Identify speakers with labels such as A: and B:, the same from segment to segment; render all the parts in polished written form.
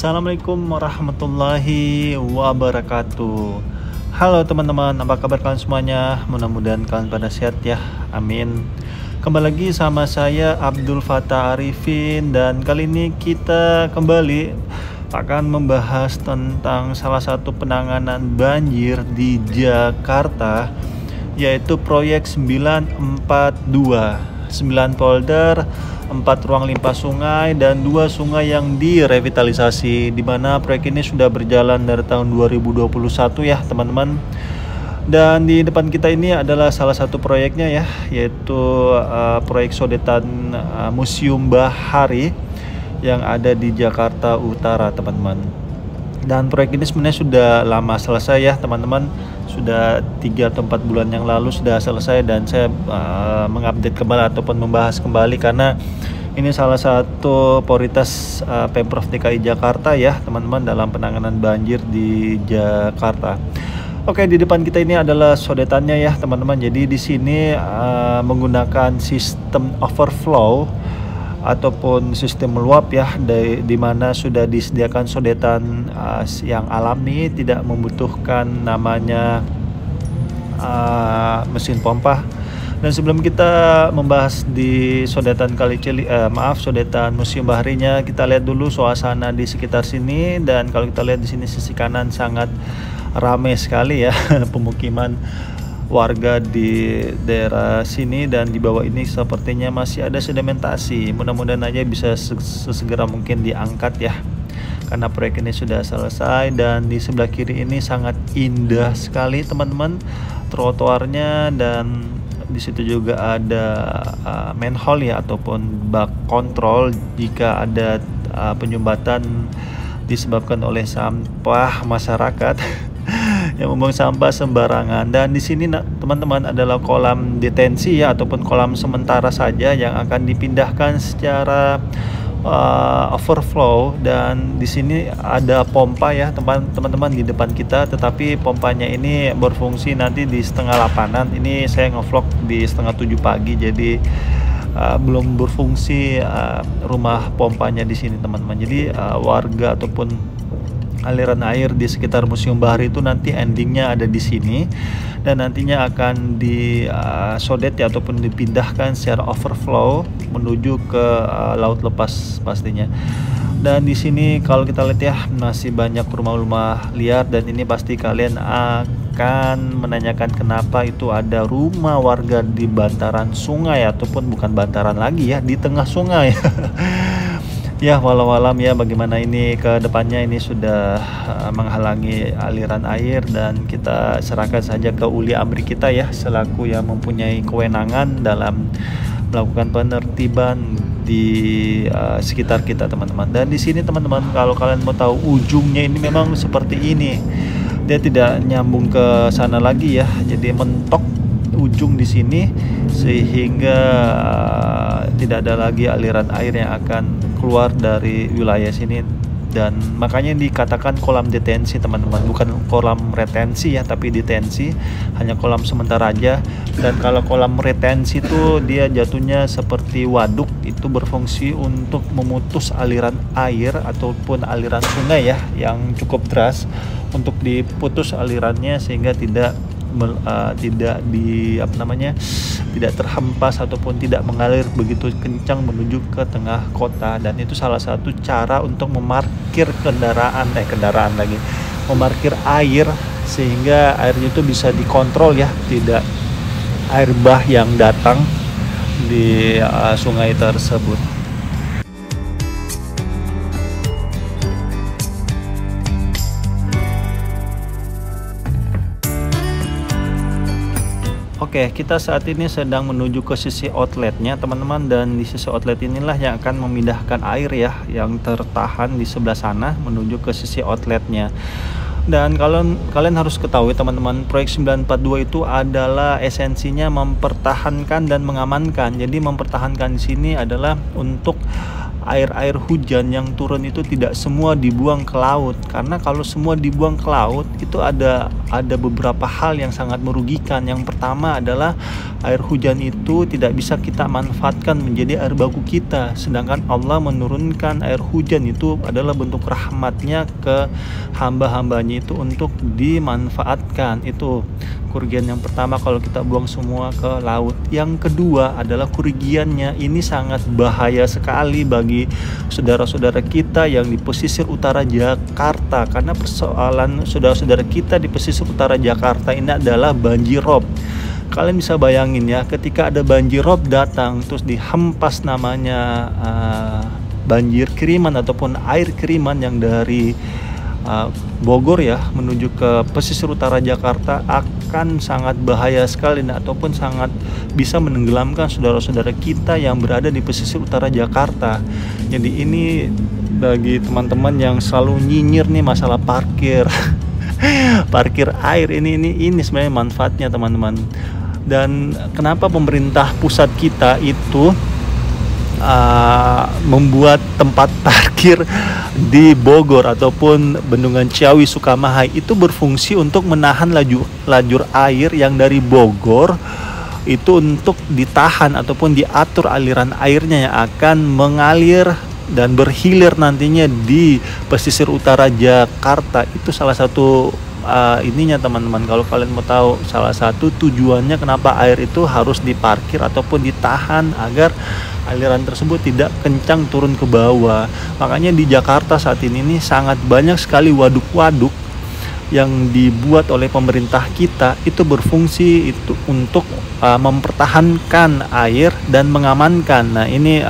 A: Assalamualaikum warahmatullahi wabarakatuh. Halo teman-teman, apa kabar kalian semuanya? Mudah-mudahan kalian pada sehat ya, amin. Kembali lagi sama saya Abdul Fattah Arifin, dan kali ini kita kembali akan membahas tentang salah satu penanganan banjir di Jakarta, yaitu proyek 942, 9 polder, 4 ruang limpah sungai, dan 2 sungai yang direvitalisasi, di mana proyek ini sudah berjalan dari tahun 2021 ya teman-teman. Dan di depan kita ini adalah salah satu proyeknya ya, yaitu proyek sodetan Museum Bahari yang ada di Jakarta Utara teman-teman. Dan proyek ini sebenarnya sudah lama selesai ya teman-teman, sudah 3 atau 4 bulan yang lalu sudah selesai, dan saya mengupdate kembali ataupun membahas kembali karena ini salah satu prioritas Pemprov DKI Jakarta ya teman-teman dalam penanganan banjir di Jakarta. Oke, di depan kita ini adalah sodetannya ya teman-teman. Jadi di sini menggunakan sistem overflow ataupun sistem meluap ya, di mana sudah disediakan sodetan yang alami, tidak membutuhkan namanya mesin pompa. Dan sebelum kita membahas di sodetan sodetan Museum Baharinya, kita lihat dulu suasana di sekitar sini. Dan kalau kita lihat di sini sisi kanan sangat ramai sekali ya pemukiman warga di daerah sini, dan di bawah ini sepertinya masih ada sedimentasi. Mudah-mudahan aja bisa sesegera mungkin diangkat ya, karena proyek ini sudah selesai. Dan di sebelah kiri ini sangat indah sekali teman-teman trotoarnya, dan di situ juga ada manhole ya ataupun bak kontrol jika ada penyumbatan disebabkan oleh sampah masyarakat yang membuang sampah sembarangan. Dan di sini teman-teman adalah kolam detensi ya ataupun kolam sementara saja yang akan dipindahkan secara overflow. Dan di sini ada pompa ya teman-teman di depan kita, tetapi pompanya ini berfungsi nanti di setengah 8-an. Ini saya ngevlog di setengah 7 pagi, jadi belum berfungsi rumah pompanya di sini teman-teman. Jadi warga ataupun aliran air di sekitar Museum Bahari itu nanti endingnya ada di sini, dan nantinya akan disodet ya ataupun dipindahkan secara overflow menuju ke laut lepas pastinya. Dan di sini kalau kita lihat ya masih banyak rumah-rumah liar, dan ini pasti kalian akan menanyakan kenapa itu ada rumah warga di bantaran sungai, ataupun bukan bantaran lagi ya, di tengah sungai. Ya walau alam ya, bagaimana ini ke depannya ini sudah menghalangi aliran air, dan kita serahkan saja ke uli amri kita ya selaku yang mempunyai kewenangan dalam melakukan penertiban di sekitar kita teman-teman. Dan di sini teman-teman kalau kalian mau tahu ujungnya ini memang seperti ini, dia tidak nyambung ke sana lagi ya, jadi mentok ujung di sini sehingga tidak ada lagi aliran air yang akan keluar dari wilayah sini. Dan makanya dikatakan kolam detensi teman-teman, bukan kolam retensi ya, tapi detensi, hanya kolam sementara aja. Dan kalau kolam retensi itu dia jatuhnya seperti waduk, itu berfungsi untuk memutus aliran air ataupun aliran sungai ya yang cukup deras, untuk diputus alirannya sehingga tidak tidak terhempas ataupun tidak mengalir begitu kencang menuju ke tengah kota. Dan itu salah satu cara untuk memarkir memarkir air, sehingga airnya itu bisa dikontrol ya, tidak air bah yang datang di sungai tersebut. Oke, kita saat ini sedang menuju ke sisi outletnya teman-teman, dan di sisi outlet inilah yang akan memindahkan air ya yang tertahan di sebelah sana menuju ke sisi outletnya. Dan kalian harus ketahui teman-teman, proyek 942 itu adalah esensinya mempertahankan dan mengamankan. Jadi mempertahankan di sini adalah untuk air-air hujan yang turun itu tidak semua dibuang ke laut, karena kalau semua dibuang ke laut itu ada ada beberapa hal yang sangat merugikan. Yang pertama adalah air hujan itu tidak bisa kita manfaatkan menjadi air baku kita, sedangkan Allah menurunkan air hujan itu adalah bentuk rahmatnya ke hamba-hambanya itu untuk dimanfaatkan. Itu kerugian yang pertama kalau kita buang semua ke laut. Yang kedua adalah kerugiannya ini sangat bahaya sekali bagi saudara-saudara kita yang di pesisir utara Jakarta, karena persoalan saudara-saudara kita di pesisir utara Jakarta ini adalah banjir rob. Kalian bisa bayangin ya, ketika ada banjir rob datang terus dihempas namanya banjir kiriman ataupun air kiriman yang dari Bogor ya menuju ke pesisir utara Jakarta, akan sangat bahaya sekali ataupun sangat bisa menenggelamkan saudara-saudara kita yang berada di pesisir utara Jakarta. Jadi ini bagi teman-teman yang selalu nyinyir nih masalah parkir parkir air, ini sebenarnya manfaatnya teman-teman. Dan kenapa pemerintah pusat kita itu membuat tempat parkir di Bogor ataupun Bendungan Ciawi Sukamahi itu berfungsi untuk menahan lajur air yang dari Bogor itu untuk ditahan ataupun diatur aliran airnya yang akan mengalir dan berhilir nantinya di pesisir utara Jakarta. Itu salah satu ininya teman-teman. Kalau kalian mau tahu, salah satu tujuannya kenapa air itu harus diparkir ataupun ditahan agar aliran tersebut tidak kencang turun ke bawah. Makanya di Jakarta saat ini nih sangat banyak sekali waduk-waduk yang dibuat oleh pemerintah kita itu berfungsi itu untuk mempertahankan air dan mengamankan. Nah, ini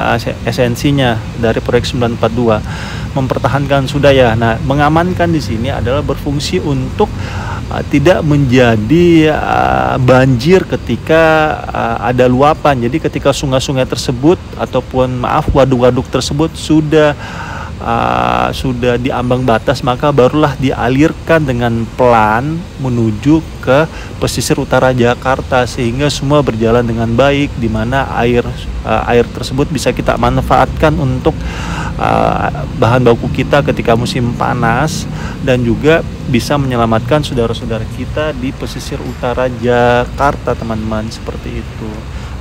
A: esensinya dari proyek 942. Mempertahankan sudah ya. Nah, mengamankan di sini adalah berfungsi untuk tidak menjadi banjir ketika ada luapan. Jadi ketika sungai-sungai tersebut ataupun waduk-waduk tersebut sudah diambang batas, maka barulah dialirkan dengan pelan menuju ke pesisir utara Jakarta sehingga semua berjalan dengan baik, di mana air tersebut bisa kita manfaatkan untuk bahan baku kita ketika musim panas, dan juga bisa menyelamatkan saudara-saudara kita di pesisir utara Jakarta teman-teman, seperti itu.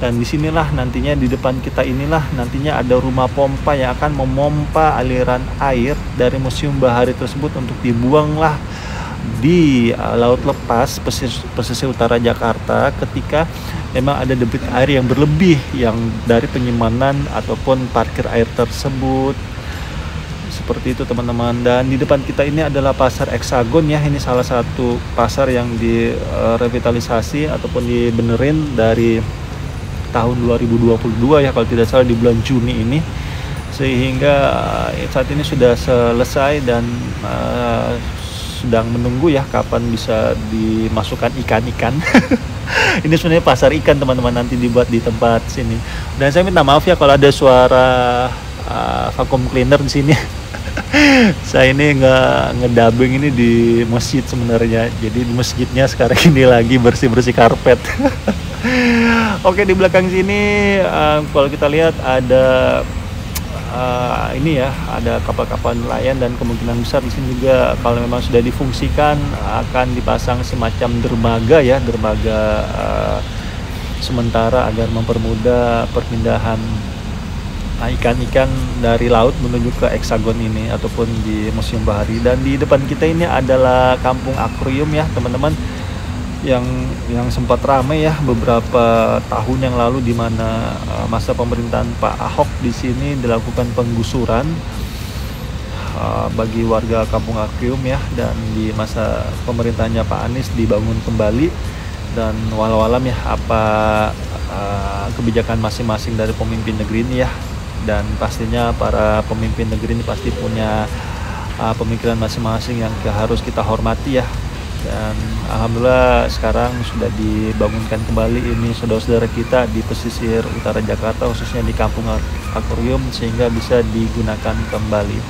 A: Dan disinilah nantinya di depan kita inilah nantinya ada rumah pompa yang akan memompa aliran air dari Museum Bahari tersebut untuk dibuanglah di laut lepas pesisir utara Jakarta ketika memang ada debit air yang berlebih yang dari penyimpanan ataupun parkir air tersebut. Seperti itu teman-teman. Dan di depan kita ini adalah pasar Hexagon ya. Ini salah satu pasar yang direvitalisasi ataupun dibenerin dari tahun 2022 ya kalau tidak salah, di bulan Juni ini, sehingga saat ini sudah selesai dan sedang menunggu ya kapan bisa dimasukkan ikan-ikan. Ini sebenarnya pasar ikan teman-teman, nanti dibuat di tempat sini. Dan saya minta maaf ya kalau ada suara vacuum cleaner di sini. Saya ini ngedubbing ini di masjid sebenarnya. Jadi di masjidnya sekarang ini lagi bersih-bersih karpet. Oke, di belakang sini kalau kita lihat ada ini ya, ada kapal-kapal nelayan, dan kemungkinan besar di sini juga kalau memang sudah difungsikan akan dipasang semacam dermaga ya, dermaga sementara agar mempermudah perpindahan ikan-ikan dari laut menuju ke Hexagon ini ataupun di Museum Bahari. Dan di depan kita ini adalah Kampung Akuarium ya teman-teman, yang sempat ramai ya beberapa tahun yang lalu, di mana masa pemerintahan Pak Ahok di sini dilakukan penggusuran bagi warga Kampung Akuarium ya, dan di masa pemerintahannya Pak Anies dibangun kembali. Dan walau-alam ya apa kebijakan masing-masing dari pemimpin negeri ini ya, dan pastinya para pemimpin negeri ini pasti punya pemikiran masing-masing yang harus kita hormati ya. Dan alhamdulillah sekarang sudah dibangunkan kembali ini saudara-saudara kita di pesisir utara Jakarta, khususnya di Kampung Akuarium, sehingga bisa digunakan kembali.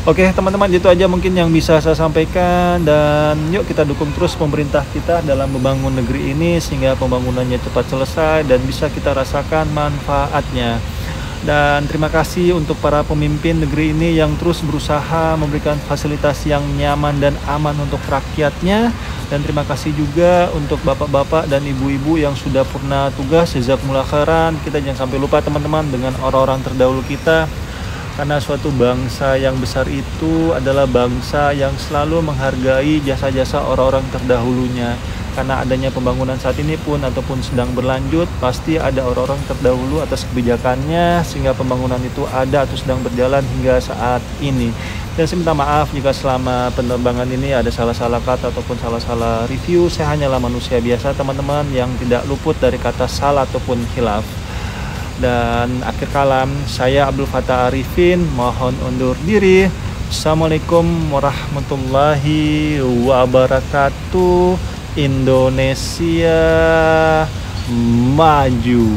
A: Oke teman-teman, itu aja mungkin yang bisa saya sampaikan, dan yuk kita dukung terus pemerintah kita dalam membangun negeri ini sehingga pembangunannya cepat selesai dan bisa kita rasakan manfaatnya. Dan terima kasih untuk para pemimpin negeri ini yang terus berusaha memberikan fasilitas yang nyaman dan aman untuk rakyatnya. Dan terima kasih juga untuk bapak-bapak dan ibu-ibu yang sudah purna tugas. Jazakumullah khairan. Kita jangan sampai lupa teman-teman dengan orang-orang terdahulu kita. Karena suatu bangsa yang besar itu adalah bangsa yang selalu menghargai jasa-jasa orang-orang terdahulunya. Karena adanya pembangunan saat ini pun ataupun sedang berlanjut, pasti ada orang-orang terdahulu atas kebijakannya sehingga pembangunan itu ada atau sedang berjalan hingga saat ini. Dan saya minta maaf jika selama penerbangan ini ada salah-salah kata ataupun salah-salah review. Saya hanyalah manusia biasa teman-teman yang tidak luput dari kata salah ataupun khilaf. Dan akhir kalam, saya Abdul Fattah Arifin mohon undur diri. Assalamualaikum warahmatullahi wabarakatuh. Indonesia maju.